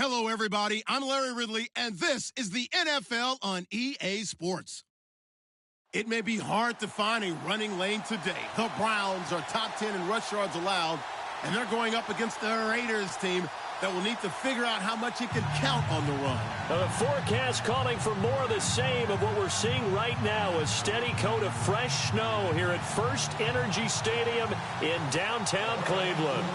Hello, everybody. I'm Larry Ridley, and this is the NFL on EA Sports. It may be hard to find a running lane today. The Browns are top 10 in rush yards allowed, and they're going up against the Raiders team that will need to figure out how much it can count on the run. The forecast calling for more of the same of what we're seeing right now, a steady coat of fresh snow here at First Energy Stadium in downtown Cleveland.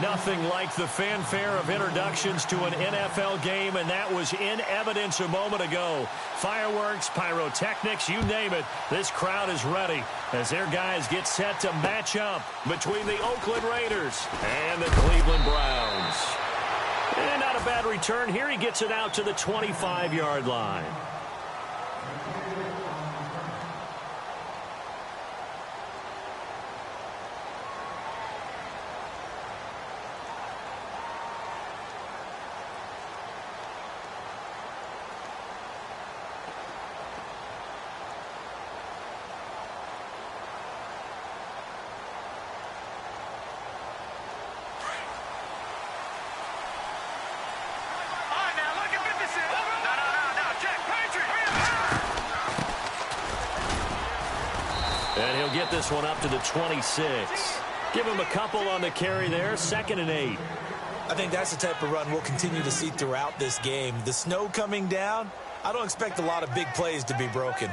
Nothing like the fanfare of introductions to an NFL game, and that was in evidence a moment ago. Fireworks, pyrotechnics, you name it. This crowd is ready as their guys get set to match up between the Oakland Raiders and the Cleveland Browns. And not a bad return here. He gets it out to the 25-yard line. And he'll get this one up to the 26. Give him a couple on the carry there, 2nd and 8. I think that's the type of run we'll continue to see throughout this game. The snow coming down, I don't expect a lot of big plays to be broken.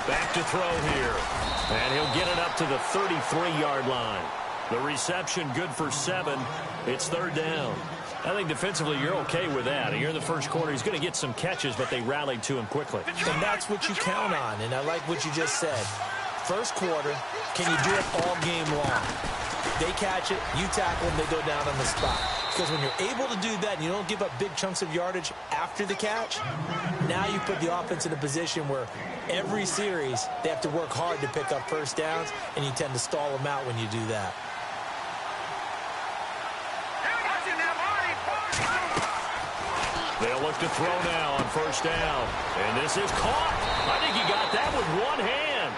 Back to throw here. And he'll get it up to the 33-yard line. The reception good for 7. It's 3rd down. I think defensively you're okay with that. Here in the first quarter, he's going to get some catches, but they rallied to him quickly. And that's what you count on, and I like what you just said. First quarter, can you do it all game long? They catch it, you tackle them, they go down on the spot. Because when you're able to do that and you don't give up big chunks of yardage after the catch, now you put the offense in a position where every series they have to work hard to pick up first downs, and you tend to stall them out when you do that. They'll look to throw now on 1st down. And this is caught. I think he got that with one hand.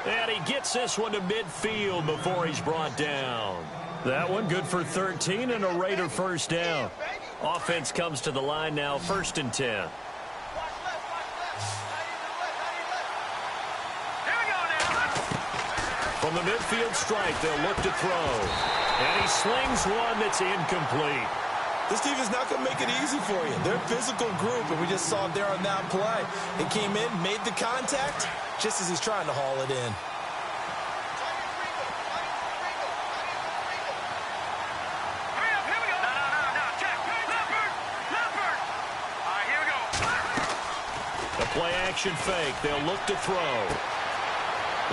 And he gets this one to midfield before he's brought down. That one good for 13 and a Raider 1st down. Offense comes to the line now, 1st and 10. From the midfield stripe, they'll look to throw. And he slings one that's incomplete. This team is not going to make it easy for you. They're a physical group, and we just saw it there on that play. It came in, made the contact, just as he's trying to haul it in. The play-action fake. They'll look to throw.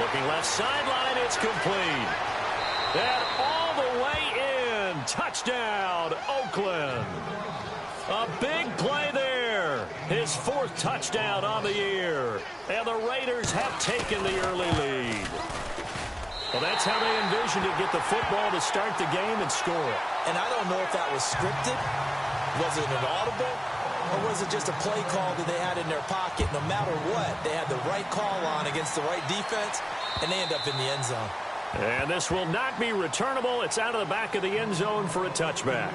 Looking left sideline, it's complete. And all the way in. Touchdown, Oakland. A big play there. His 4th touchdown on the year. And the Raiders have taken the early lead. Well, that's how they envisioned to get the football to start the game and score. And I don't know if that was scripted. Was it an audible? Or was it just a play call that they had in their pocket? No matter what, they had the right call on against the right defense, and they end up in the end zone. And this will not be returnable. It's out of the back of the end zone for a touchback.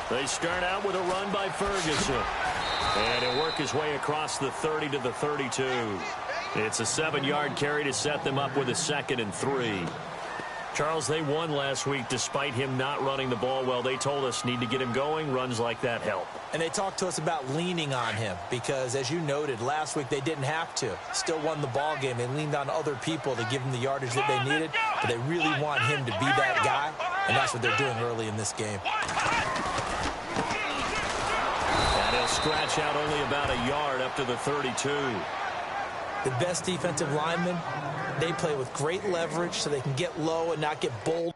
They start out with a run by Ferguson. And he'll work his way across the 30 to the 32. It's a 7-yard carry to set them up with a 2nd and 3. Charles, they won last week despite him not running the ball well. They told us need to get him going. Runs like that help. And they talked to us about leaning on him because, as you noted, last week they didn't have to. Still won the ball game. They leaned on other people to give them the yardage that they needed, but they really want him to be that guy, and that's what they're doing early in this game. And he'll scratch out only about a yard up to the 32. The best defensive linemen, they play with great leverage so they can get low and not get bowled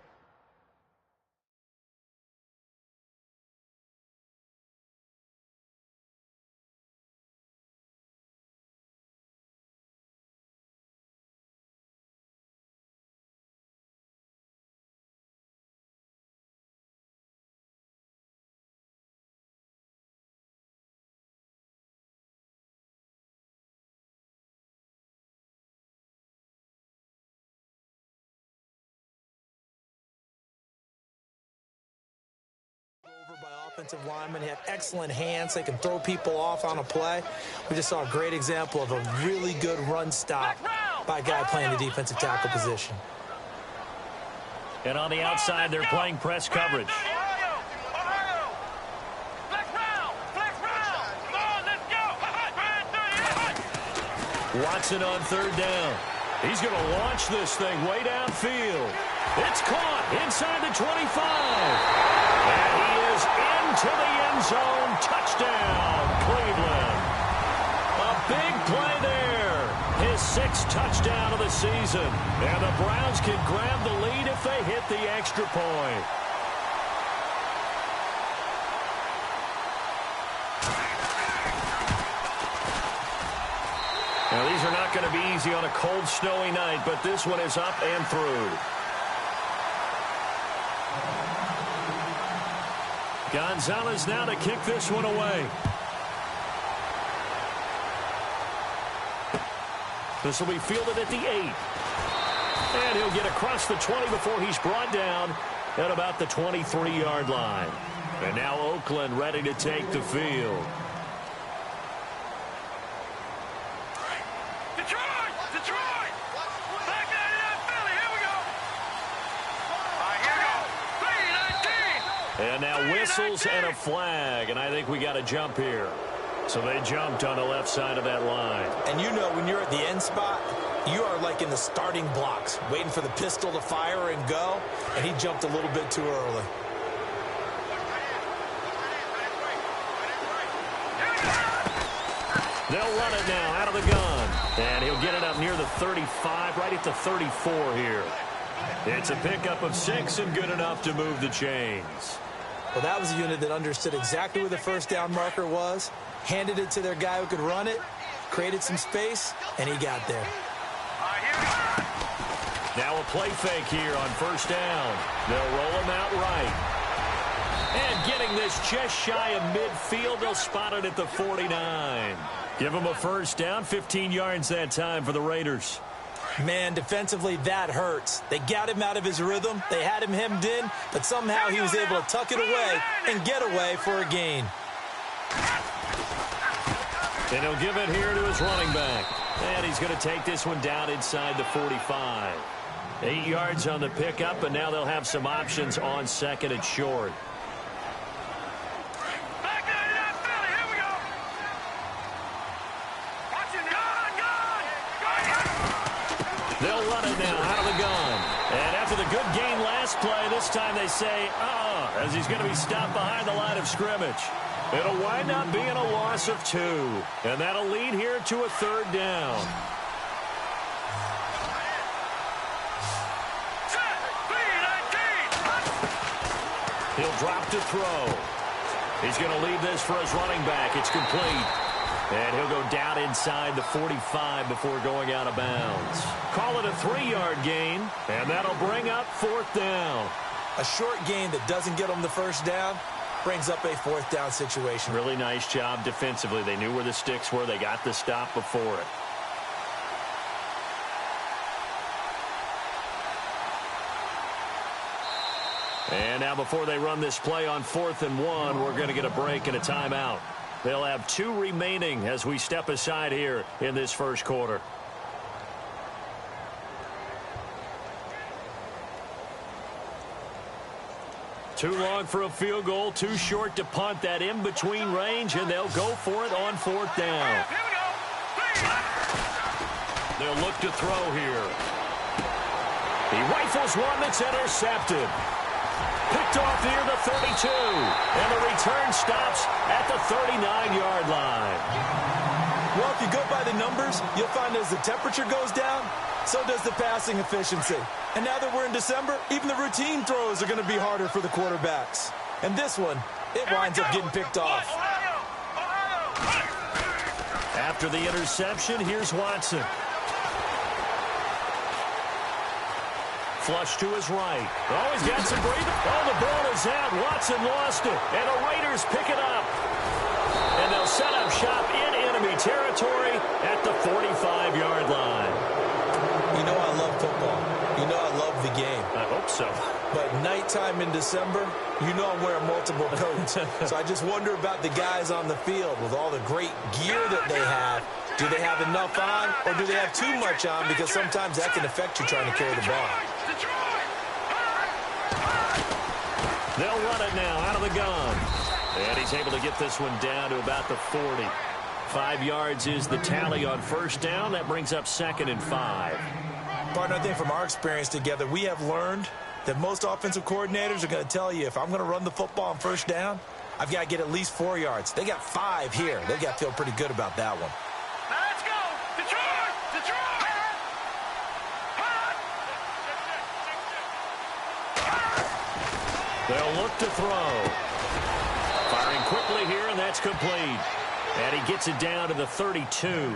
offensive linemen. They have excellent hands. They can throw people off on a play. We just saw a great example of a really good run stop by a guy playing the defensive tackle position. And on the outside, they're playing press coverage. Watson on third down. He's going to launch this thing way downfield. It's caught inside the 25. And he is into the end zone. Touchdown, Cleveland. A big play there. His 6th touchdown of the season. And the Browns can grab the lead if they hit the extra point. Now, these are not going to be easy on a cold, snowy night, but this one is up and through. Gonzalez now to kick this one away. This will be fielded at the 8. And he'll get across the 20 before he's brought down at about the 23-yard line. And now Oakland ready to take the field. And now whistles and a flag, and I think we got a jump here. So they jumped on the left side of that line. And you know when you're at the end spot, you are like in the starting blocks, waiting for the pistol to fire and go, and he jumped a little bit too early. They'll run it now out of the gun. And he'll get it up near the 35, right at the 34 here. It's a pickup of 6 and good enough to move the chains. Well, that was a unit that understood exactly where the first down marker was, handed it to their guy who could run it, created some space, and he got there. Now a play fake here on first down. They'll roll him out right. And getting this just shy of midfield, they'll spot it at the 49. Give him a first down, 15 yards that time for the Raiders. Man, defensively, that hurts. They got him out of his rhythm. They had him hemmed in, but somehow he was able to tuck it away and get away for a gain. And he'll give it here to his running back. And he's going to take this one down inside the 45. 8 yards on the pickup, and now they'll have some options on second and short. They'll run it now out of the gun. And after the good gain last play, this time they say, as he's going to be stopped behind the line of scrimmage. It'll wind up being a loss of 2. And that'll lead here to a third down. He'll drop to throw. He's going to leave this for his running back. It's complete. And he'll go down inside the 45 before going out of bounds. Call it a 3-yard gain, and that'll bring up fourth down. A short gain that doesn't get them the first down brings up a fourth down situation. Really nice job defensively. They knew where the sticks were. They got the stop before it. And now before they run this play on 4th and 1, we're going to get a break and a timeout. They'll have 2 remaining as we step aside here in this first quarter. Too long for a field goal, too short to punt that in-between range, and they'll go for it on 4th down. They'll look to throw here. He rifles one that's intercepted. Picked off near the 32, and the return stops at the 39-yard line. Well, if you go by the numbers, you'll find as the temperature goes down, so does the passing efficiency. And now that we're in December, even the routine throws are going to be harder for the quarterbacks. And this one, it winds up getting picked off. After the interception, here's Watson. Flush to his right. Oh, he's got some breathing. Oh, the ball is out. Watson lost it. And the Raiders pick it up. And they'll set up shop in enemy territory at the 45-yard line. You know I love football. You know I love the game. I hope so. But nighttime in December, you know I'm wearing multiple coats. So I just wonder about the guys on the field with all the great gear that they have. Do they have enough on, or do they have too much on? Because sometimes that can affect you trying to carry the ball. They'll run it now out of the gun. And he's able to get this one down to about the 40. 5 yards is the tally on first down. That brings up 2nd and 5. Partner, I think from our experience together, we have learned that most offensive coordinators are going to tell you, if I'm going to run the football on first down, I've got to get at least 4 yards. They got 5 here. They've got to feel pretty good about that one. Now let's go! Detroit! Detroit! They'll look to throw. Firing quickly here, and that's complete. And he gets it down to the 32.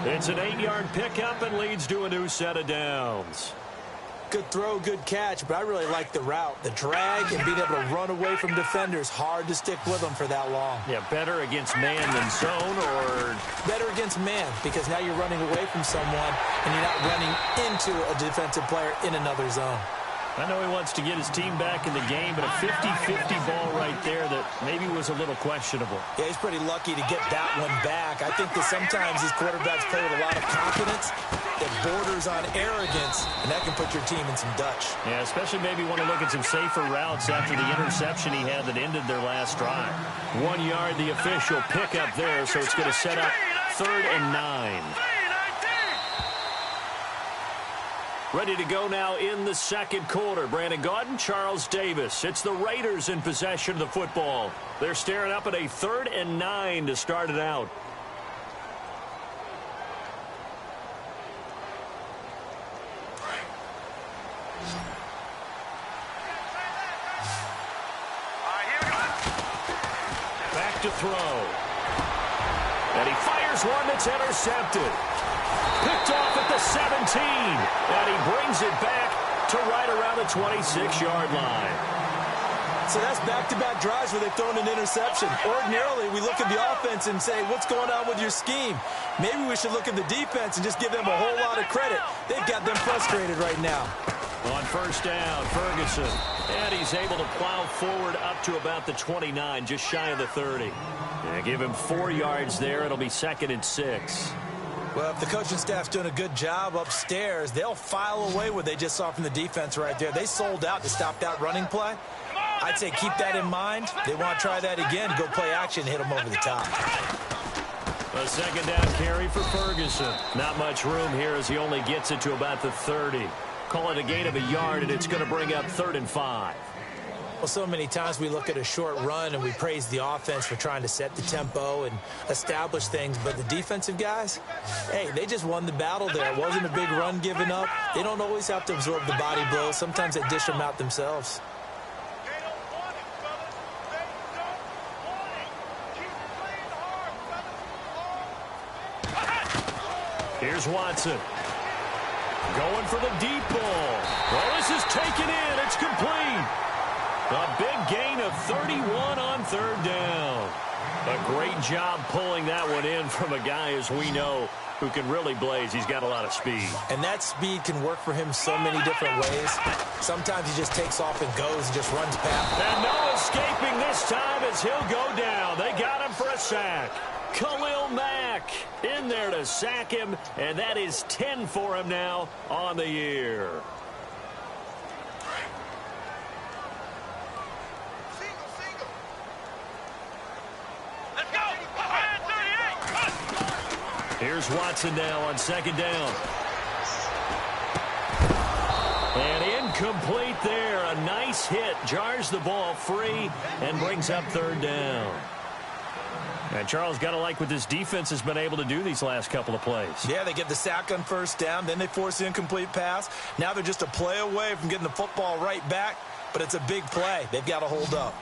It's an 8-yard pickup and leads to a new set of downs. Good throw, good catch, but I really like the route. The drag and being able to run away from defenders, hard to stick with them for that long. Yeah, better against man than zone, or? Better against man, because now you're running away from someone and you're not running into a defensive player in another zone. I know he wants to get his team back in the game, but a 50-50 ball right there that maybe was a little questionable. Yeah, he's pretty lucky to get that one back. I think that sometimes these quarterbacks play with a lot of confidence that borders on arrogance, and that can put your team in some Dutch. Yeah, especially maybe want to look at some safer routes after the interception he had that ended their last drive. 1 yard, the official pickup there, so it's going to set up 3rd and 9. Ready to go now in the second quarter. Brandon Gaudin, Charles Davis. It's the Raiders in possession of the football. They're staring up at a 3rd and 9 to start it out. Back to throw. And he fires one that's intercepted. Picked off at the 17, and he brings it back to right around the 26-yard line. So that's back-to-back drives where they've thrown an interception. Ordinarily, we look at the offense and say, what's going on with your scheme? Maybe we should look at the defense and just give them a whole lot of credit. They've got them frustrated right now. On first down, Ferguson. And he's able to plow forward up to about the 29, just shy of the 30. Yeah, give him 4 yards there. It'll be 2nd and 6. Well, if the coaching staff's doing a good job upstairs, they'll file away what they just saw from the defense right there. They sold out to stop that running play. I'd say keep that in mind. They want to try that again, go play action, hit them over the top. A second down carry for Ferguson. Not much room here as he only gets it to about the 30. Call it a gain of a yard, and it's going to bring up 3rd and 5. Well, so many times we look at a short run and we praise the offense for trying to set the tempo and establish things, but the defensive guys, hey, they just won the battle there. It wasn't a big run given up. They don't always have to absorb the body blows. Sometimes they dish them out themselves. Here's Watson. Going for the deep ball. Well, this is taken in. It's complete. A big gain of 31 on 3rd down. A great job pulling that one in from a guy, as we know, who can really blaze. He's got a lot of speed. And that speed can work for him so many different ways. Sometimes he just takes off and goes and just runs past. And no escaping this time as he'll go down. They got him for a sack. Khalil Mack in there to sack him, and that is 10 for him now on the year. Here's Watson now on 2nd down. And incomplete there. A nice hit. Jars the ball free and brings up 3rd down. And Charles, got to like what this defense has been able to do these last couple of plays. Yeah, they get the sack on first down. Then they force the incomplete pass. Now they're just a play away from getting the football right back. But it's a big play. They've got to hold up.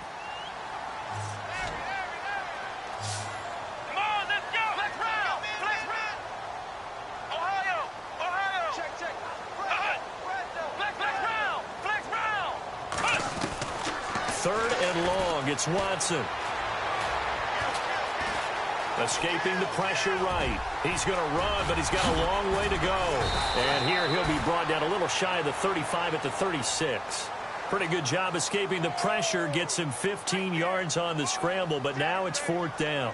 Third and long. It's Watson. Escaping the pressure right. He's going to run, but he's got a long way to go. And here he'll be brought down a little shy of the 35 at the 36. Pretty good job escaping the pressure. Gets him 15 yards on the scramble, but now it's 4th down.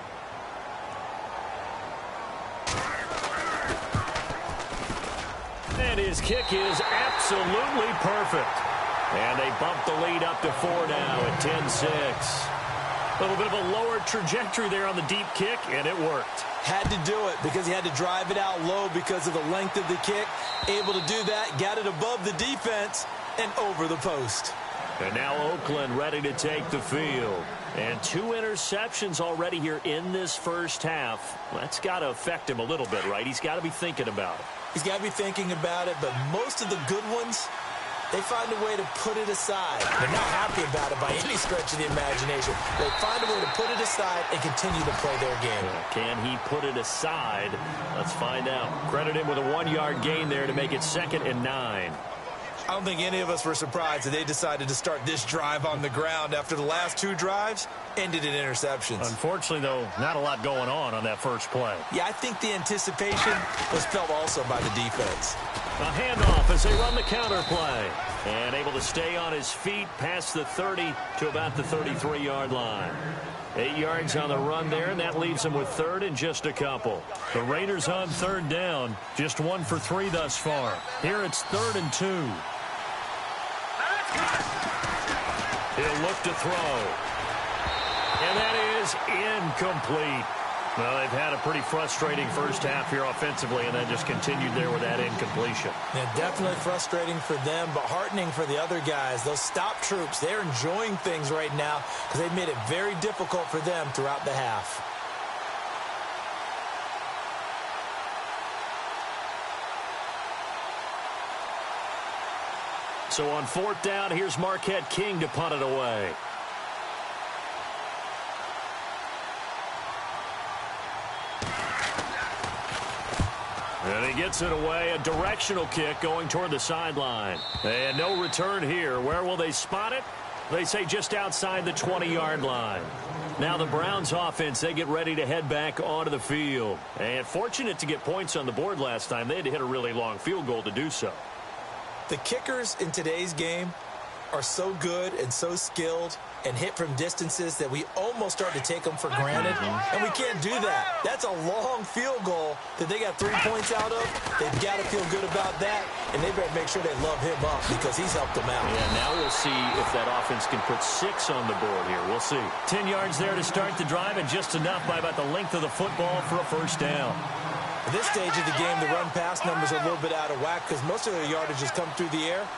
And his kick is absolutely perfect. And they bump the lead up to 4 now at 10-6. A little bit of a lower trajectory there on the deep kick, and it worked. Had to do it because he had to drive it out low because of the length of the kick. Able to do that, got it above the defense and over the post. And now Oakland ready to take the field. And 2 interceptions already here in this first half. That's got to affect him a little bit, right? He's got to be thinking about it. He's got to be thinking about it, but most of the good ones, they find a way to put it aside. They're not happy about it by any stretch of the imagination. They find a way to put it aside and continue to play their game. Can he put it aside? Let's find out. Credit him with a 1-yard gain there to make it 2nd and 9. I don't think any of us were surprised that they decided to start this drive on the ground after the last 2 drives ended in interceptions. Unfortunately, though, not a lot going on that first play. Yeah, I think the anticipation was felt also by the defense. A handoff as they run the counter play. And able to stay on his feet past the 30 to about the 33-yard line. 8 yards on the run there, and that leaves them with 3rd and just a couple. The Raiders on 3rd down, just 1 for 3 thus far. Here it's 3rd and 2. He'll look to throw. And that is incomplete. Well, they've had a pretty frustrating first half here offensively, and then just continued there with that incompletion. Yeah, definitely frustrating for them, but heartening for the other guys. Those stop troops, they're enjoying things right now because they've made it very difficult for them throughout the half. So on 4th down, here's Marquette King to punt it away. And he gets it away, a directional kick going toward the sideline. And no return here. Where will they spot it? They say just outside the 20-yard line. Now the Browns offense, they get ready to head back onto the field. And fortunate to get points on the board last time. They had to hit a really long field goal to do so. The kickers in today's game are so good and so skilled and hit from distances that we almost start to take them for granted, and we can't do that. That's a long field goal that they got 3 points out of. They've got to feel good about that, and they better make sure they love him up because he's helped them out. Yeah, now we'll see if that offense can put 6 on the board here. We'll see. 10 yards there to start the drive, and just enough by about the length of the football for a first down. At this stage of the game, the run-pass numbers are a little bit out of whack because most of their yardage has come through the air.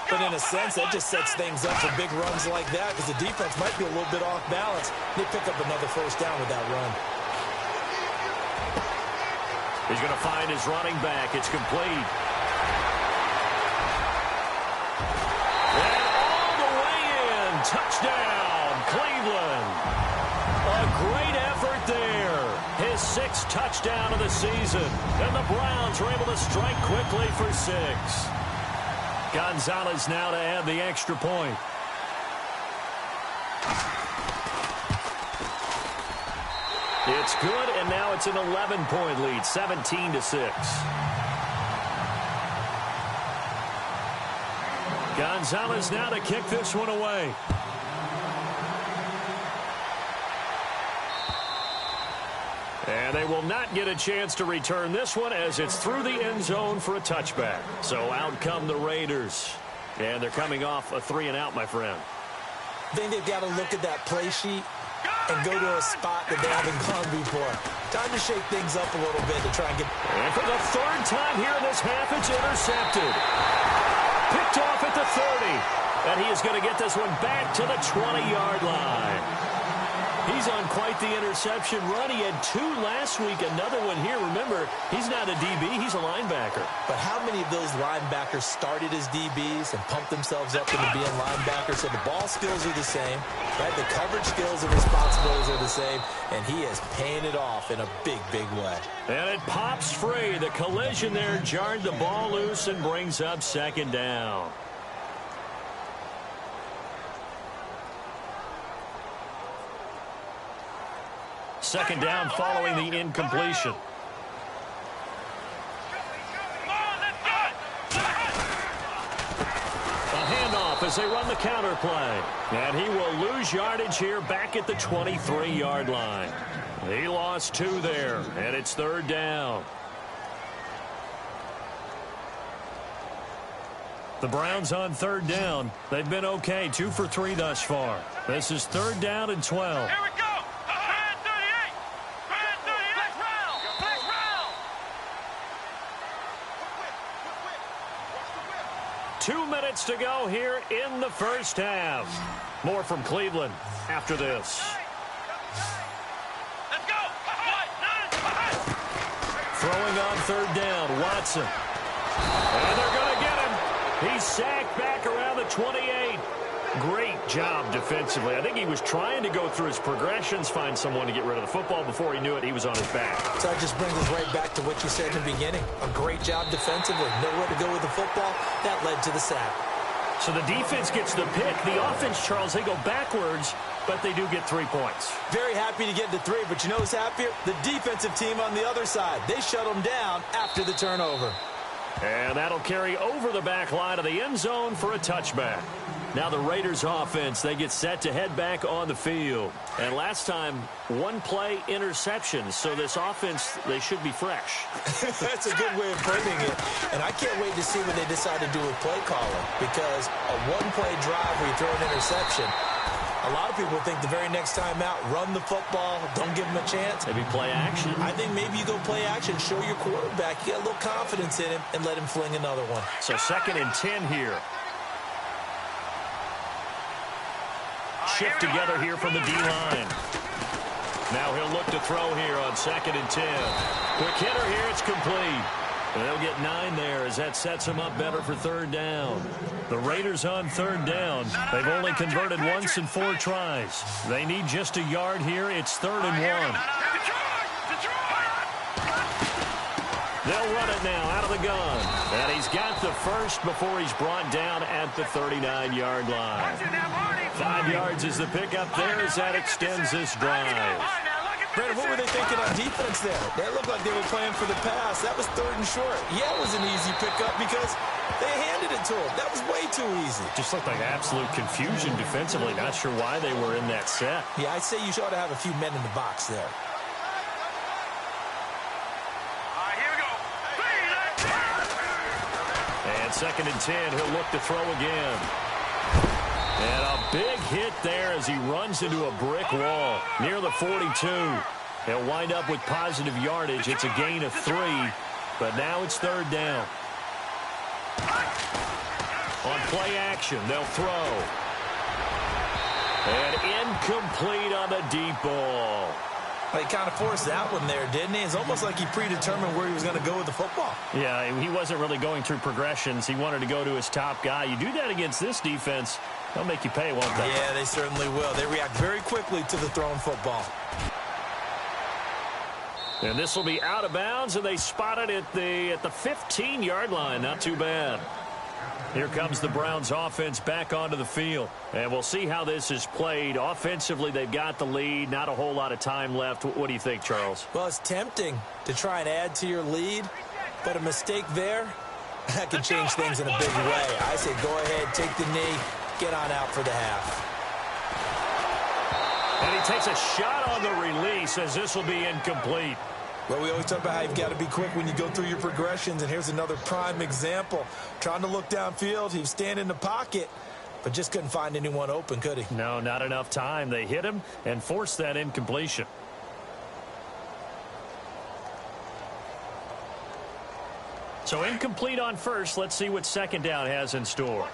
But in a sense, that just sets things up for big runs like that because the defense might be a little bit off balance. They pick up another first down with that run. He's going to find his running back. It's complete. And all the way in. Touchdown, Cleveland. A great effort there. His 6th touchdown of the season. And the Browns were able to strike quickly for 6. Gonzalez now to add the extra point. It's good, and now it's an 11-point lead, 17-6. Gonzalez now to kick this one away. And they will not get a chance to return this one as it's through the end zone for a touchback. So out come the Raiders. And they're coming off a 3-and-out, my friend. I think they've got to look at that play sheet and go to a spot that they haven't gone before. Time to shake things up a little bit to try and get... And for the 3rd time here in this half, it's intercepted. Picked off at the 30. And he is going to get this one back to the 20-yard line. He's on quite the interception run. He had 2 last week, another one here. Remember, he's not a DB, he's a linebacker. But how many of those linebackers started as DBs and pumped themselves up into being linebackers? So the ball skills are the same, right? The coverage skills and responsibilities are the same, and he is paying it off in a big, big way. And it pops free. The collision there jarred the ball loose and brings up 2nd down. second down following the incompletion. A handoff as they run the counter play. And he will lose yardage here back at the 23-yard line. He lost 2 there, and it's third down. The Browns on third down. They've been okay, 2 for 3 thus far. This is third down and 12. Here we go. 38. 38. Let's round. Let's round. 2 minutes to go here in the first half. More from Cleveland after this. Let's go. Throwing on third down, Watson. And they're going to get him. He's sacked back around the 28. Great job defensively. I think he was trying to go through his progressions, find someone to get rid of the football. Before he knew it, he was on his back. So that just brings us right back to what you said in the beginning. A great job defensively. Nowhere to go with the football. That led to the sack. So the defense gets the pick. The offense, Charles, they go backwards, but they do get 3 points. Very happy to get to 3, but you know who's happier? The defensive team on the other side. They shut them down after the turnover. And that'll carry over the back line of the end zone for a touchback. Now the Raiders offense, they get set to head back on the field. And last time, 1-play interception. So this offense, they should be fresh. That's a good way of putting it. And I can't wait to see what they decide to do with play calling. Because a 1-play drive where you throw an interception, a lot of people think the very next time out, run the football, don't give him a chance. Maybe play action. I think maybe you go play action, show your quarterback. You got a little confidence in him, and let him fling another one. So 2nd and 10 here. Shift together here from the D-line. Now he'll look to throw here on 2nd and 10. Quick hitter here, it's complete. And they'll get 9 there as that sets them up better for third down. The Raiders on third down. They've only converted once in 4 tries. They need just a yard here. It's 3rd and 1. They'll run it now out of the gun. And he's got the first before he's brought down at the 39-yard line. 5 yards is the pickup there as that extends this drive. Brandon, what were they thinking on defense there? That looked like they were playing for the pass. That was 3rd and short. Yeah, it was an easy pickup because they handed it to him. That was way too easy. Just looked like absolute confusion defensively. Not sure why they were in that set. Yeah, I'd say you ought to have a few men in the box there. And 2nd and 10, he'll look to throw again. And a big hit there as he runs into a brick wall near the 42. He'll wind up with positive yardage. It's a gain of 3, but now it's 3rd down. On play action, they'll throw. And incomplete on the deep ball. Well, he kind of forced that one there, didn't he? It's almost like he predetermined where he was going to go with the football. Yeah, he wasn't really going through progressions. He wanted to go to his top guy. You do that against this defense, they'll make you pay, won't they? Yeah, they certainly will. They react very quickly to the thrown football. And this will be out of bounds, and they spot it at the 15-yard line. Not too bad. Here comes the Browns offense back onto the field. And we'll see how this is played. Offensively, they've got the lead. Not a whole lot of time left. What do you think, Charles? Well, it's tempting to try and add to your lead, but a mistake there, that can change things in a big way. I say go ahead, take the knee, get on out for the half. And he takes a shot on the release as this will be incomplete. Well, we always talk about how you've got to be quick when you go through your progressions, and here's another prime example. Trying to look downfield, he was standing in the pocket, but just couldn't find anyone open, could he? No, not enough time. They hit him and forced that incompletion. So incomplete on first. Let's see what 2nd down has in store.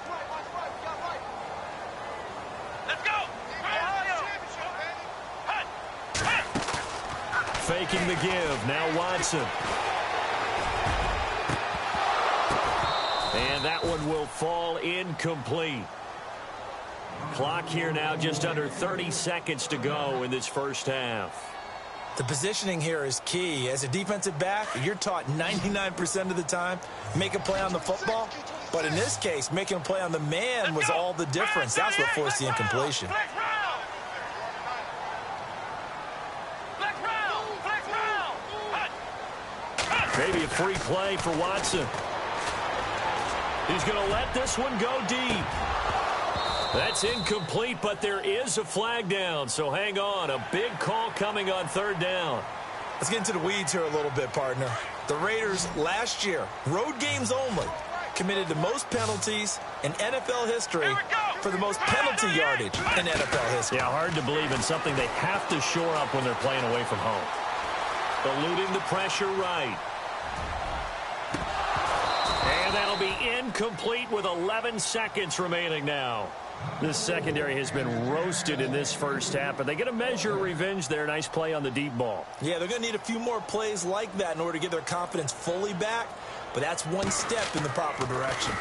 Faking the give. Now Watson. And that one will fall incomplete. Clock here now just under 30 seconds to go in this first half. The positioning here is key. As a defensive back, you're taught 99% of the time, make a play on the football. But in this case, making a play on the man was all the difference. That's what forced the incompletion. Let's roll! Maybe a free play for Watson. He's going to let this one go deep. That's incomplete, but there is a flag down, so hang on. A big call coming on third down. Let's get into the weeds here a little bit, partner. The Raiders last year, road games only, committed the most penalties in NFL history for the most penalty yardage in NFL history. Yeah, hard to believe in something they have to shore up when they're playing away from home. Eluding the pressure right. And that'll be incomplete with 11 seconds remaining now. This secondary has been roasted in this first half, but they get a measure of revenge there. Nice play on the deep ball. Yeah, they're going to need a few more plays like that in order to get their confidence fully back, but that's one step in the proper direction.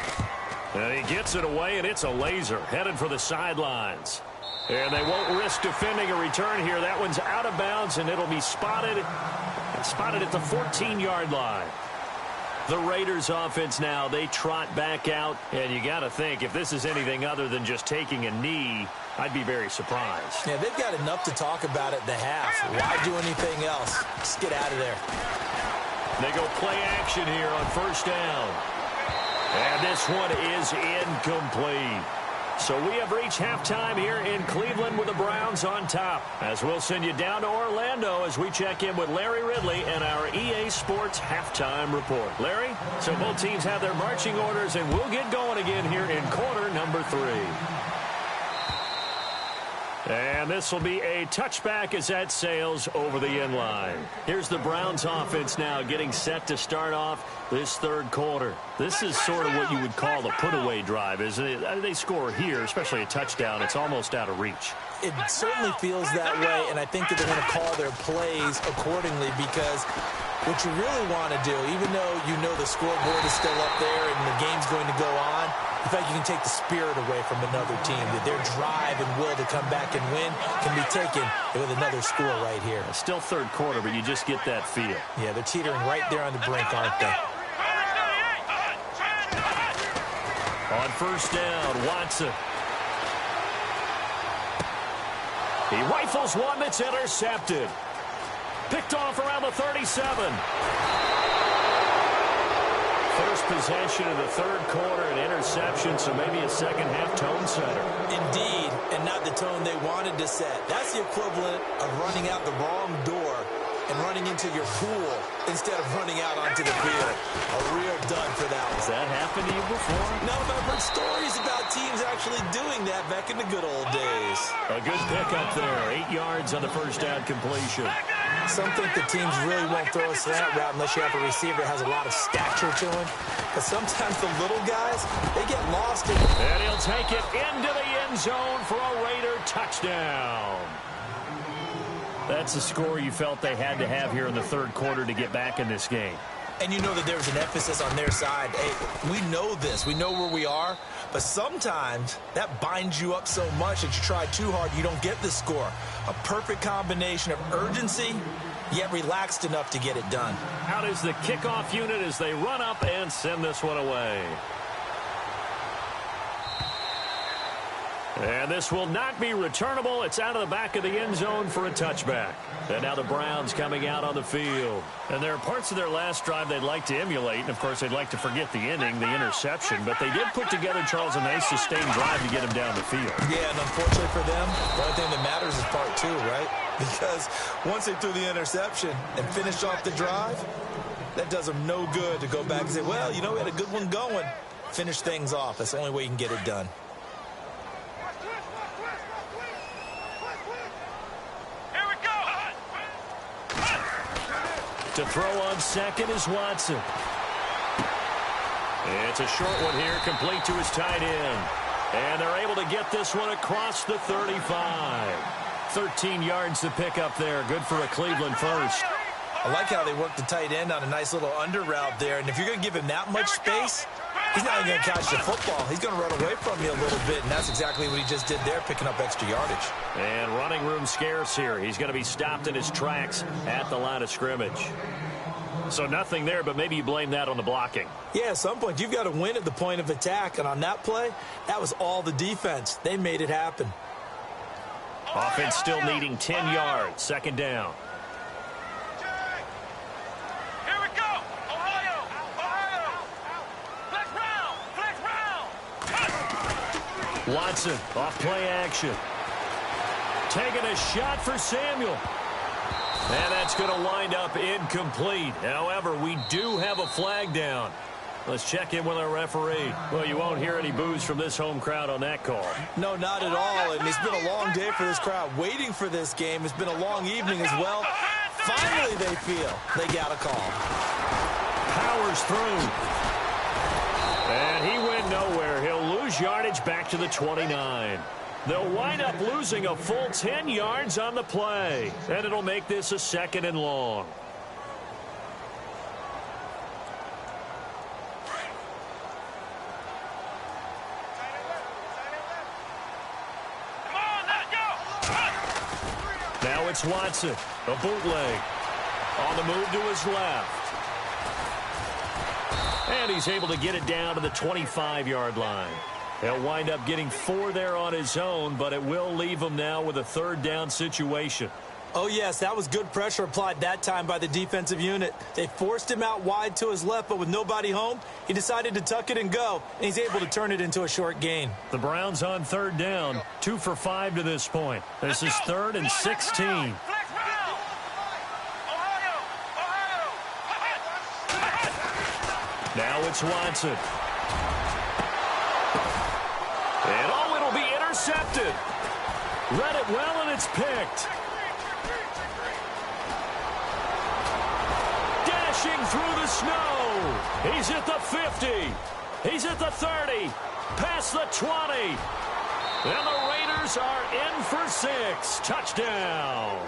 And he gets it away, and it's a laser headed for the sidelines. And they won't risk defending a return here. That one's out of bounds, and it'll be spotted at the 14-yard line. The Raiders offense now, they trot back out, and you got to think if this is anything other than just taking a knee, I'd be very surprised. Yeah, they've got enough to talk about at the half. Why do anything else? Just get out of there. They go play action here on first down. And this one is incomplete. So we have reached halftime here in Cleveland with the Browns on top. As we'll send you down to Orlando as we check in with Larry Ridley and our EA Sports halftime report. Larry, so both teams have their marching orders, and we'll get going again here in quarter number 3. And this will be a touchback as that sails over the end line. Here's the Browns offense now getting set to start off this third quarter. This is sort of what you would call the put-away drive, isn't it? They score here, especially a touchdown. It's almost out of reach. It certainly feels that way, and I think that they're going to call their plays accordingly because what you really want to do, even though you know the scoreboard is still up there and the game's going to go on, in fact, you can take the spirit away from another team. That their drive and will to come back and win can be taken with another score right here. It's still third quarter, but you just get that feel. Yeah, they're teetering right there on the brink, aren't they? On first down, Watson. He rifles one that's intercepted. Picked off around the 37. First possession of the third quarter, an interception, so maybe a second-half tone setter. Indeed, and not the tone they wanted to set. That's the equivalent of running out the wrong door and running into your pool instead of running out onto the field. A real dud for that one. Has that happened to you before? No, but I've heard stories about teams actually doing that back in the good old days. A good pickup there, 8 yards on the first down completion. Some think the teams really won't throw a slant route unless you have a receiver that has a lot of stature to him. But sometimes the little guys, they get lost in it. And he'll take it into the end zone for a Raider touchdown. That's the score you felt they had to have here in the third quarter to get back in this game. And you know that there's an emphasis on their side. Hey, we know this. We know where we are. But sometimes that binds you up so much that you try too hard, you don't get the score. A perfect combination of urgency, yet relaxed enough to get it done. Out is the kickoff unit as they run up and send this one away. And this will not be returnable. It's out of the back of the end zone for a touchback. And now the Browns coming out on the field. And there are parts of their last drive they'd like to emulate. And, of course, they'd like to forget the ending, the interception. But they did put together, Charles, a nice sustained drive to get him down the field. Yeah, and unfortunately for them, the only thing that matters is part 2, right? Because once they threw the interception and finished off the drive, that does them no good to go back and say, well, you know, we had a good one going. Finish things off. That's the only way you can get it done. To throw on second is Watson. It's a short one here, complete to his tight end. And they're able to get this one across the 35. 13 yards to pick up there. Good for a Cleveland first. I like how they work the tight end on a nice little under route there. And if you're going to give him that much space, he's not even going to catch the football. He's going to run away from you a little bit, and that's exactly what he just did there, picking up extra yardage. And running room scarce here. He's going to be stopped in his tracks at the line of scrimmage. So nothing there, but maybe you blame that on the blocking. Yeah, at some point, you've got to win at the point of attack. And on that play, that was all the defense. They made it happen. Offense still needing 10 yards. Second down. Here we go. Watson off play action. Taking a shot for Samuel. And that's going to wind up incomplete. However, we do have a flag down. Let's check in with our referee. Well, you won't hear any boos from this home crowd on that call. No, not at all. And it's been a long day for this crowd waiting for this game. It's been a long evening as well. Finally, they feel they got a call. Powers through. And he went nowhere. He'll lose yardage back to the 29. They'll wind up losing a full 10 yards on the play. And it'll make this a 2nd and long. Now it's Watson, a bootleg. On the move to his left. And he's able to get it down to the 25-yard line. He'll wind up getting 4 there on his own, but it will leave him now with a 3rd down situation. Oh, yes, that was good pressure applied that time by the defensive unit. They forced him out wide to his left, but with nobody home, he decided to tuck it and go, and he's able to turn it into a short gain. The Browns on 3rd down, 2 for 5 to this point. This is 3rd and 16. Now it's Watson. And it'll be intercepted. Read it well, and it's picked. Dashing through the snow. He's at the 50. He's at the 30. Past the 20. And the Raiders are in for 6. Touchdown.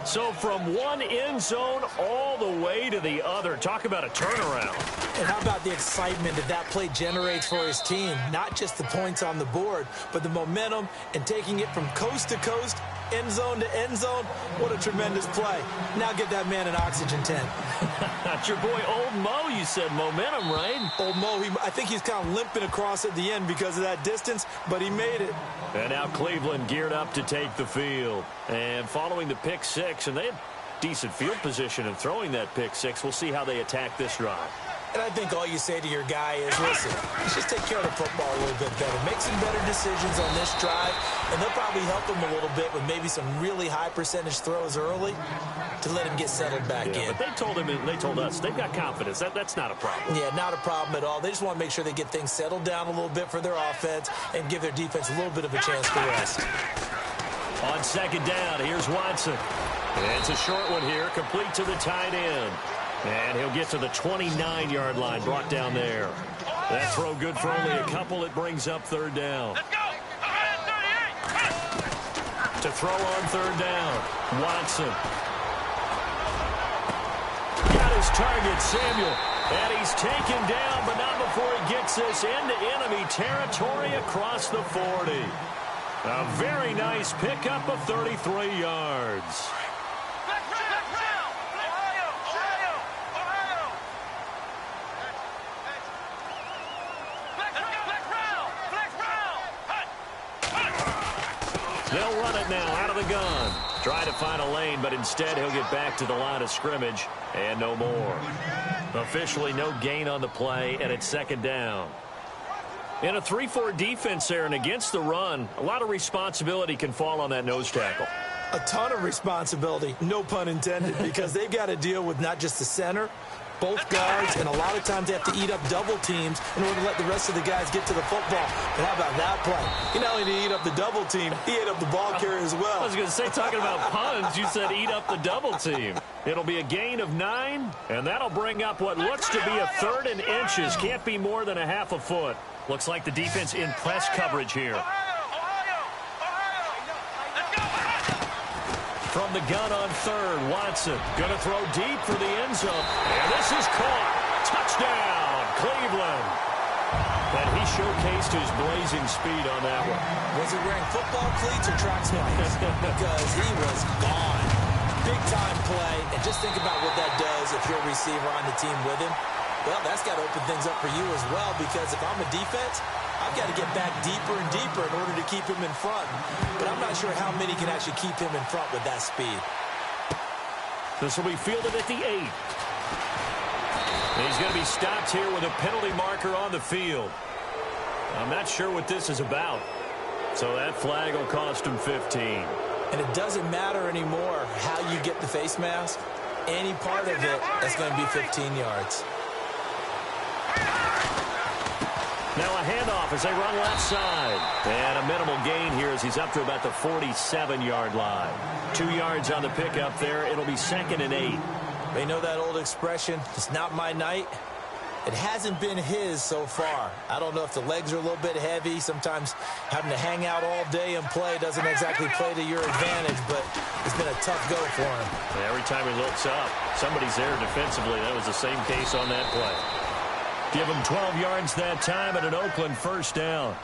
So from one end zone all the way to the other. Talk about a turnaround. And how about the excitement that play generates for his team? Not just the points on the board, but the momentum and taking it from coast to coast, end zone to end zone. What a tremendous play. Now get that man an oxygen tent. That's your boy Old Mo, you said. Momentum, right? Old Mo, I think he's kind of limping across at the end because of that distance, but he made it. And now Cleveland geared up to take the field. And following the pick 6, and they had decent field position in throwing that pick 6. We'll see how they attack this drive. And I think all you say to your guy is, listen, let's just take care of the football a little bit better. Make some better decisions on this drive, and they'll probably help him a little bit with maybe some really high percentage throws early to let him get settled back in. But they told us they've got confidence. That's not a problem. Yeah, not a problem at all. They just want to make sure they get things settled down a little bit for their offense and give their defense a little bit of a chance to rest. On 2nd down, here's Watson. It's a short one here, complete to the tight end. And he'll get to the 29-yard line, brought down there. That throw good for only a couple. It brings up 3rd down. Let's go. To throw on 3rd down, Watson. Got his target, Samuel. And he's taken down, but not before he gets this into enemy territory across the 40. A very nice pickup of 33 yards. They'll run it now out of the gun. Try to find a lane, but instead he'll get back to the line of scrimmage and no more. Officially no gain on the play, and it's 2nd down. In a 3-4 defense there and against the run, a lot of responsibility can fall on that nose tackle. A ton of responsibility, no pun intended, because they've got to deal with not just the center, both guards, and a lot of times they have to eat up double teams in order to let the rest of the guys get to the football. But how about that play? He not only did he eat up the double team, he ate up the ball carrier as well. I was going to say, talking about puns, you said eat up the double team. It'll be a gain of 9, and that'll bring up what looks to be a 3rd and inches. Can't be more than a half a foot. Looks like the defense in press coverage here. From the gun on 3rd, Watson going to throw deep for the end zone. And this is caught. Touchdown, Cleveland. And he showcased his blazing speed on that one. Was he wearing football cleats or track spikes? Because he was gone. Big-time play. And just think about what that does if you're a receiver on the team with him. Well, that's got to open things up for you as well, because if I'm a defense, I've got to get back deeper and deeper in order to keep him in front. But I'm not sure how many can actually keep him in front with that speed. This will be fielded at the 8. He's going to be stopped here with a penalty marker on the field. I'm not sure what this is about. So that flag will cost him 15. And it doesn't matter anymore how you get the face mask. Any part of it is going to be 15 yards. Now a handoff as they run left side. And a minimal gain here as he's up to about the 47-yard line. 2 yards on the pickup there. It'll be 2nd and 8. They know that old expression, it's not my night. It hasn't been his so far. I don't know if the legs are a little bit heavy. Sometimes having to hang out all day and play doesn't exactly play to your advantage, but it's been a tough go for him. Every time he looks up, somebody's there defensively. That was the same case on that play. Give him 12 yards that time and an Oakland first down.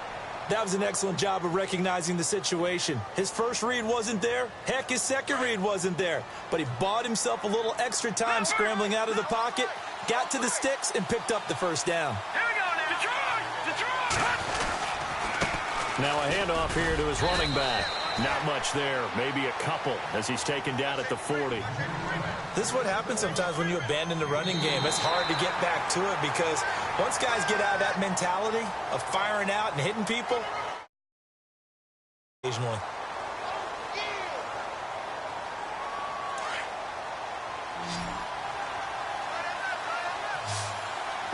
That was an excellent job of recognizing the situation. His first read wasn't there. Heck, his second read wasn't there. But he bought himself a little extra time scrambling out of the pocket, got to the sticks, and picked up the first down. Here we go now. Detroit! Now a handoff here to his running back. Not much there. Maybe a couple as he's taken down at the 40. This is what happens sometimes when you abandon the running game. It's hard to get back to it because once guys get out of that mentality of firing out and hitting people, occasionally.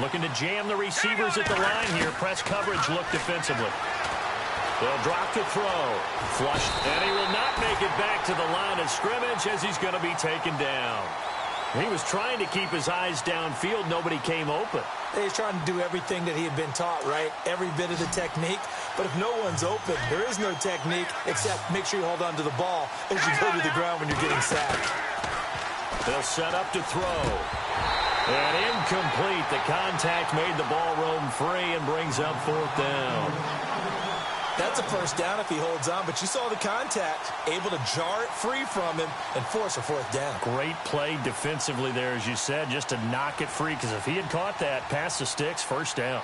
Looking to jam the receivers at the line here. Press coverage look defensively. They'll drop to throw. Flushed. And he will not make it back to the line of scrimmage as he's going to be taken down. He was trying to keep his eyes downfield. Nobody came open. He's trying to do everything that he had been taught, right? Every bit of the technique. But if no one's open, there is no technique except make sure you hold on to the ball as you go to the ground when you're getting sacked. They'll set up to throw. And incomplete. The contact made the ball roam free and brings up 4th down. That's a first down if he holds on, but you saw the contact, able to jar it free from him and force a 4th down. Great play defensively there, as you said, just to knock it free, because if he had caught that, past the sticks, first down.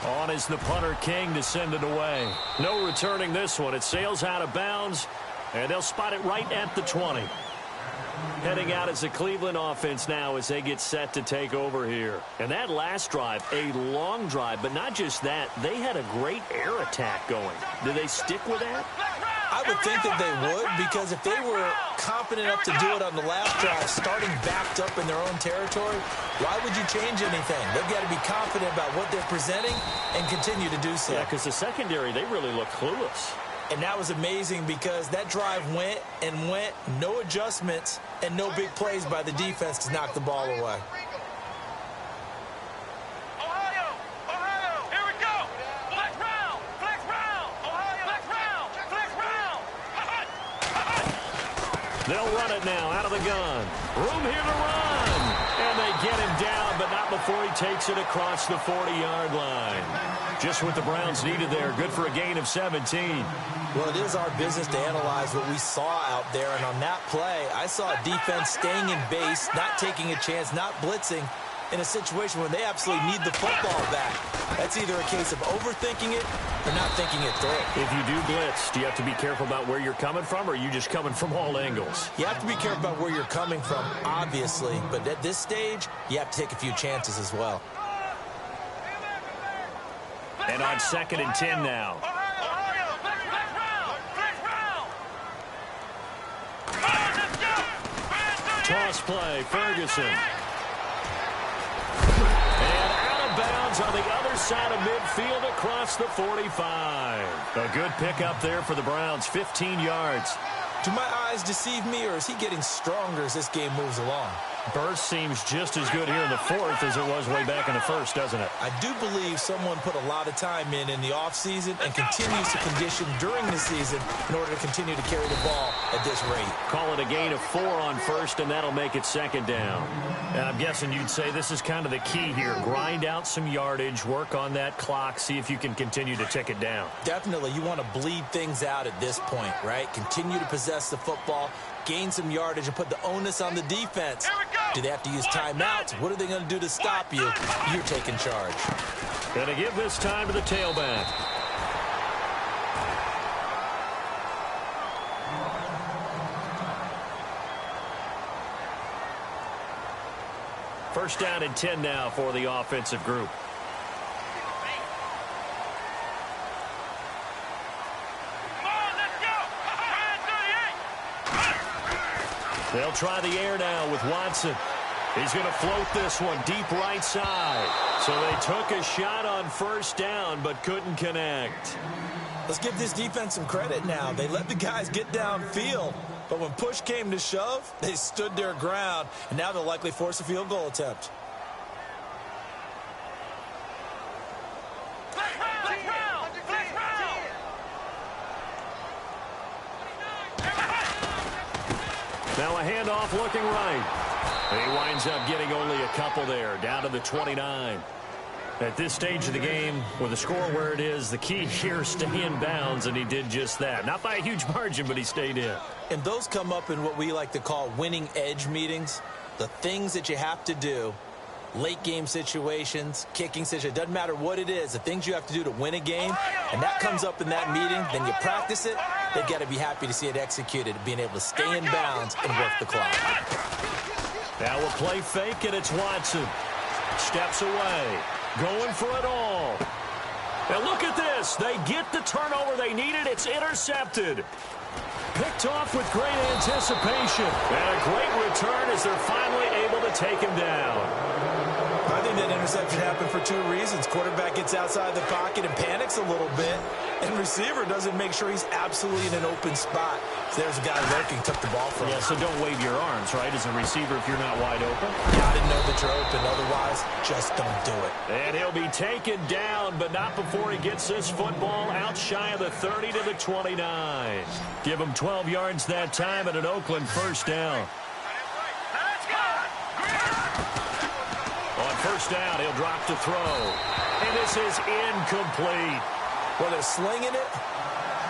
On is the punter King to send it away. No returning this one. It sails out of bounds, and they'll spot it right at the 20. Heading out as the Cleveland offense now as they get set to take over here. And that last drive, a long drive, but not just that. They had a great air attack going. Do they stick with that? I would think that they would, because if they were confident enough to do it on the last drive, starting backed up in their own territory, why would you change anything? They've got to be confident about what they're presenting and continue to do so. Yeah, because the secondary, they really look clueless. And that was amazing because that drive went and went, no adjustments, and no big plays by the defense to knock the ball away. Ohio! Ohio! Here we go! Flex round! Flex round! Ohio! Flex round! Flex round! They'll run it now out of the gun. Room here to run. And they get him down, but not before he takes it across the 40-yard line. Just what the Browns needed there. Good for a gain of 17. Well, it is our business to analyze what we saw out there. And on that play, I saw a defense staying in base, not taking a chance, not blitzing in a situation where they absolutely need the football back. That's either a case of overthinking it or not thinking it through. If you do blitz, do you have to be careful about where you're coming from, or are you just coming from all angles? You have to be careful about where you're coming from, obviously. But at this stage, you have to take a few chances as well. And on 2nd and 10 now. Ohio! Flex round! Flex round! Toss play, Ferguson. And out of bounds on the other side of midfield across the 45. A good pickup there for the Browns, 15 yards. Do my eyes deceive me, or is he getting stronger as this game moves along? Burst seems just as good here in the 4th as it was way back in the 1st, doesn't it? I do believe someone put a lot of time in the offseason and continues to condition during the season in order to continue to carry the ball at this rate. Call it a gain of 4 on 1st, and that'll make it 2nd down. And I'm guessing you'd say this is kind of the key here. Grind out some yardage, work on that clock, see if you can continue to tick it down. Definitely. You want to bleed things out at this point, right? Continue to possess the football, gain some yardage, and put the onus on the defense. Do they have to use timeouts? What are they going to do to stop you? You're taking charge. Going to give this time to the tailback. First down and 10 now for the offensive group. They'll try the air now with Watson. He's going to float this one deep right side. So they took a shot on first down but couldn't connect. Let's give this defense some credit now. They let the guys get downfield, but when push came to shove, they stood their ground, and now they'll likely force a field goal attempt. Now a handoff looking right. He winds up getting only a couple there, down to the 29. At this stage of the game, with the score where it is, the key here is stay in bounds, and he did just that. Not by a huge margin, but he stayed in. And those come up in what we like to call winning edge meetings. The things that you have to do, late game situations, kicking situations, doesn't matter what it is, the things you have to do to win a game, and that comes up in that meeting, then you practice it, they've got to be happy to see it executed, being able to stay in bounds and work the clock. Now we'll play fake, and it's Watson. Steps away. Going for it all. Now look at this. They get the turnover they needed. It's intercepted. Picked off with great anticipation. And a great return as they're finally able to take him down. I think that interception happened for two reasons. Quarterback gets outside the pocket and panics a little bit. And receiver doesn't make sure he's absolutely in an open spot. So there's a guy lurking, took the ball from him. Yeah, so don't wave your arms, right, as a receiver if you're not wide open. Got to know that you're open. Otherwise, just don't do it. And he'll be taken down, but not before he gets this football out shy of the 30 to the 29. Give him 12 yards that time and an Oakland first down. On first down, he'll drop to throw. And this is incomplete. Well, they're slinging it,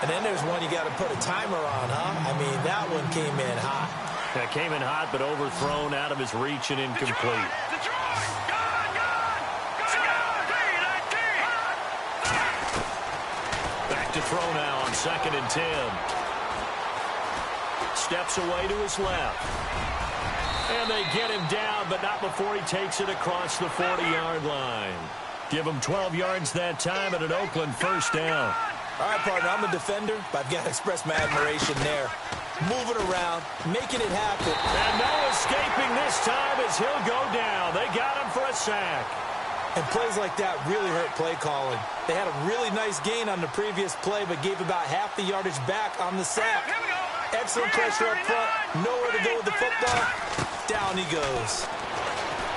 and then there's one you got to put a timer on, huh? I mean, that one came in hot. That came in hot, but overthrown, out of his reach, and incomplete. Back to throw now on 2nd and 10. Steps away to his left. And they get him down, but not before he takes it across the 40-yard line. Give him 12 yards that time and an Oakland first down. All right, partner, I'm a defender, but I've got to express my admiration there. Moving around, making it happen. And no escaping this time as he'll go down. They got him for a sack. And plays like that really hurt play calling. They had a really nice gain on the previous play, but gave about half the yardage back on the sack. Excellent pressure up front. Nowhere to go with the football. Down he goes.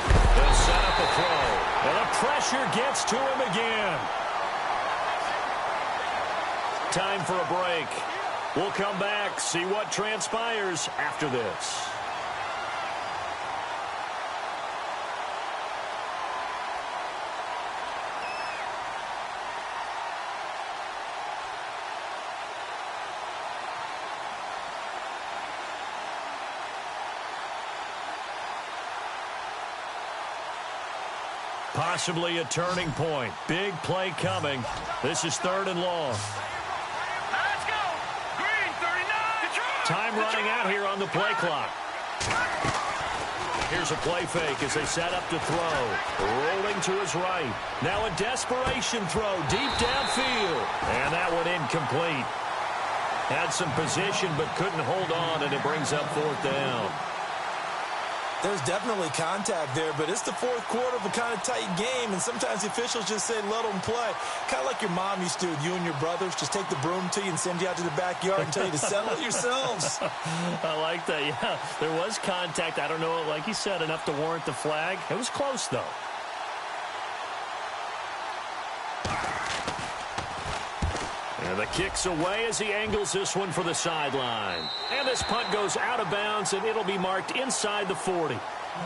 They'll set up a throw. And the pressure gets to him again. Time for a break. We'll come back, see what transpires after this. Possibly a turning point. Big play coming. This is 3rd and long. Let's go. Green 39. Time running out here on the play clock. Here's a play fake as they set up to throw. Rolling to his right. Now a desperation throw deep downfield. And that one incomplete. Had some position but couldn't hold on, and it brings up 4th down. There's definitely contact there, but it's the 4th quarter of a kind of tight game, and sometimes the officials just say, let them play. Kind of like your mom used to with you and your brothers. Just take the broom to you and send you out to the backyard and tell you to settle it yourselves. I like that, yeah. There was contact. I don't know, like you said, enough to warrant the flag. It was close, though. And the kick's away as he angles this one for the sideline. And this punt goes out of bounds, and it'll be marked inside the 40.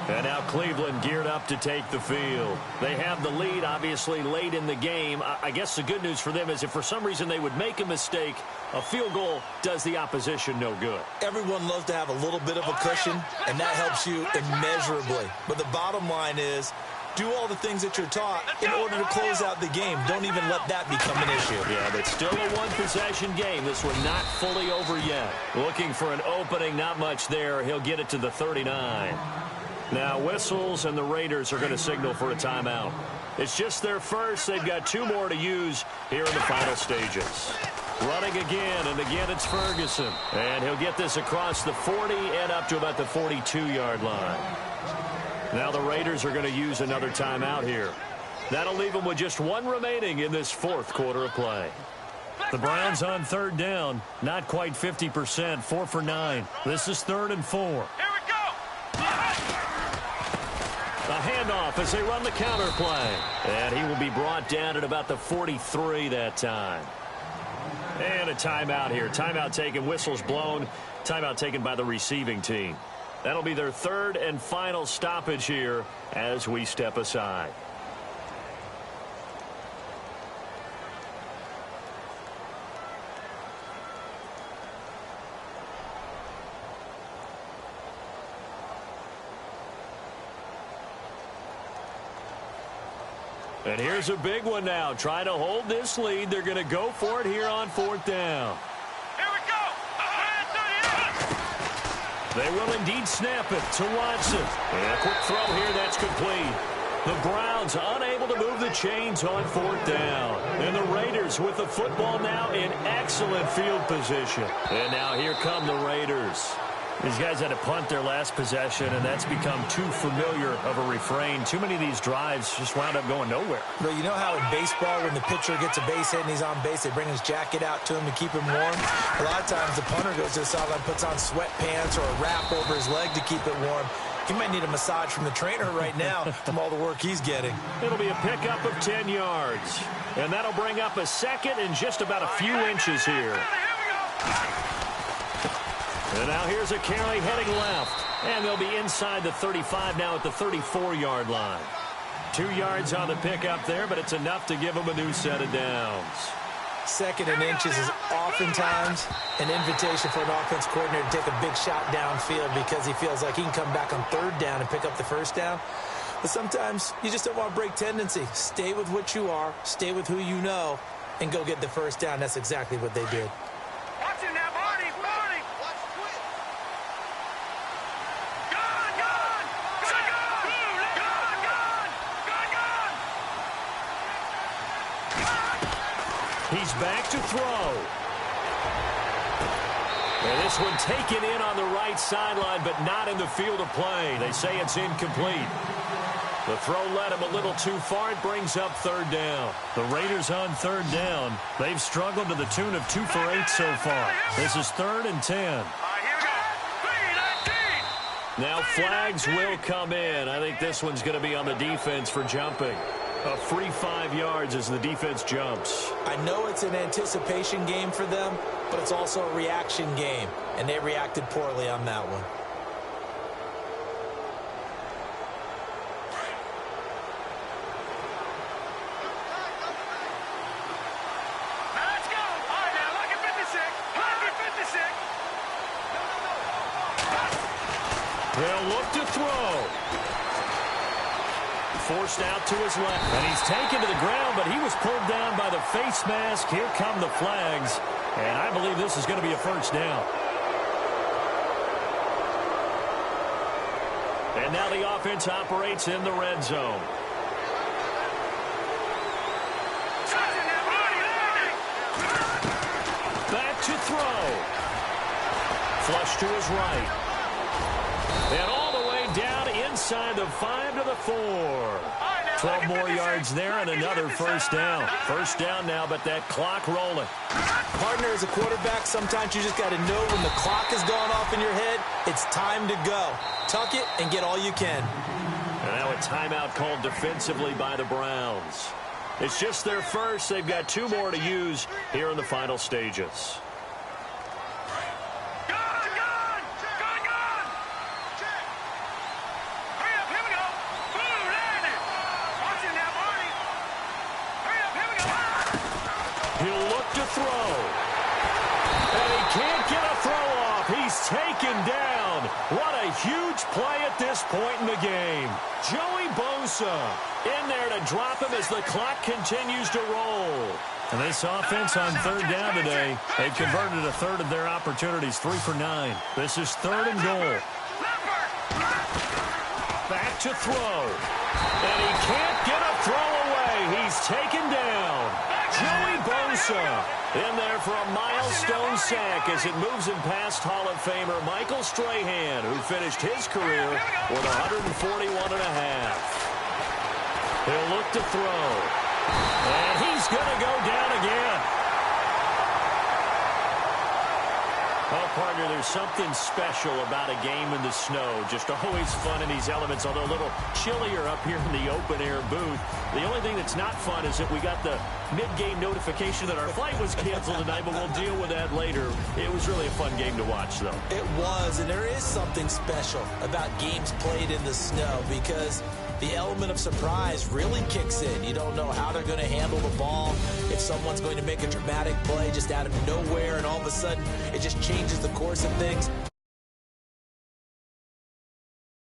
And now Cleveland geared up to take the field. They have the lead, obviously, late in the game. I guess the good news for them is if for some reason they would make a mistake, a field goal does the opposition no good. Everyone loves to have a little bit of a cushion, and that helps you immeasurably. But the bottom line is, do all the things that you're taught in order to close out the game. Don't even let that become an issue. Yeah, but still a one-possession game. This one not fully over yet. Looking for an opening, not much there. He'll get it to the 39. Now whistles, and the Raiders are going to signal for a timeout. It's just their first. They've got 2 more to use here in the final stages. Running again, and again it's Ferguson. And he'll get this across the 40 and up to about the 42-yard line. Now the Raiders are going to use another timeout here. That'll leave them with just 1 remaining in this 4th quarter of play. The Browns on 3rd down. Not quite 50%, 4 for 9. This is 3rd and 4. Here we go. A handoff as they run the counter play. And he will be brought down at about the 43 that time. And a timeout here. Timeout taken, whistles blown. Timeout taken by the receiving team. That'll be their 3rd and final stoppage here as we step aside. And here's a big one now. Trying to hold this lead. They're going to go for it here on 4th down. Here we go. They will indeed snap it to Watson. And a quick throw here. That's complete. The Browns unable to move the chains on 4th down. And the Raiders with the football now in excellent field position. And now here come the Raiders. These guys had to punt their last possession, and that's become too familiar of a refrain. Too many of these drives just wound up going nowhere. But you know how in baseball, when the pitcher gets a base hit and he's on base, they bring his jacket out to him to keep him warm? A lot of times the punter goes to the sideline, puts on sweatpants or a wrap over his leg to keep it warm. He might need a massage from the trainer right now from all the work he's getting. It'll be a pickup of 10 yards. And that'll bring up a 2nd and just about a few inches here. And now here's a carry heading left. And they'll be inside the 35 now at the 34-yard line. 2 yards on the pickup there, but it's enough to give them a new set of downs. 2nd and inches is oftentimes an invitation for an offense coordinator to take a big shot downfield because he feels like he can come back on 3rd down and pick up the 1st down. But sometimes you just don't want to break tendency. Stay with what you are, stay with who you know, and go get the 1st down. That's exactly what they did. Watch him now, Marty. Watch quick. Gone. He's back to throw. And this one taken in on the right sideline, but not in the field of play. They say it's incomplete. The throw led him a little too far. It brings up 3rd down. The Raiders on 3rd down. They've struggled to the tune of 2 for 8 so far. This is 3rd and 10. Here we go. 3-19. Now flags will come in. I think this one's going to be on the defense for jumping. A free 5 yards as the defense jumps. I know it's an anticipation game for them, but it's also a reaction game, and they reacted poorly on that one. Let's go. All right, now, look at 56. Look at 56. They'll look to throw. Forced out to his left. And he's taken to the ground, but he was pulled down by the face mask. Here come the flags. And I believe this is going to be a 1st down. And now the offense operates in the red zone. Back to throw. Flush to his right. And all the way down inside the 5 to the 4. 12 more yards there and another 1st down. 1st down now, but that clock rolling. Partner, as a quarterback, sometimes you just got to know when the clock has gone off in your head, it's time to go. Tuck it and get all you can. And now a timeout called defensively by the Browns. It's just their first. They've got 2 more to use here in the final stages. Throw. And he can't get a throw off. He's taken down. What a huge play at this point in the game. Joey Bosa in there to drop him as the clock continues to roll. And this offense on 3rd down today, they've converted a 1/3 of their opportunities, 3 for 9. This is 3rd and goal. back to throw. And he can't get a throw away. He's taken down. Joey Bosa in there for a milestone sack as it moves him past Hall of Famer Michael Strahan, who finished his career with 141 and a half. He'll look to throw. And he's going to go down again. Oh, partner, there's something special about a game in the snow. Just always fun in these elements, although a little chillier up here in the open-air booth. The only thing that's not fun is that we got the mid-game notification that our flight was canceled tonight, but we'll deal with that later. It was really a fun game to watch, though. It was, and there is something special about games played in the snow because the element of surprise really kicks in. You don't know how they're going to handle the ball, if someone's going to make a dramatic play just out of nowhere, and all of a sudden it just changes the course of things.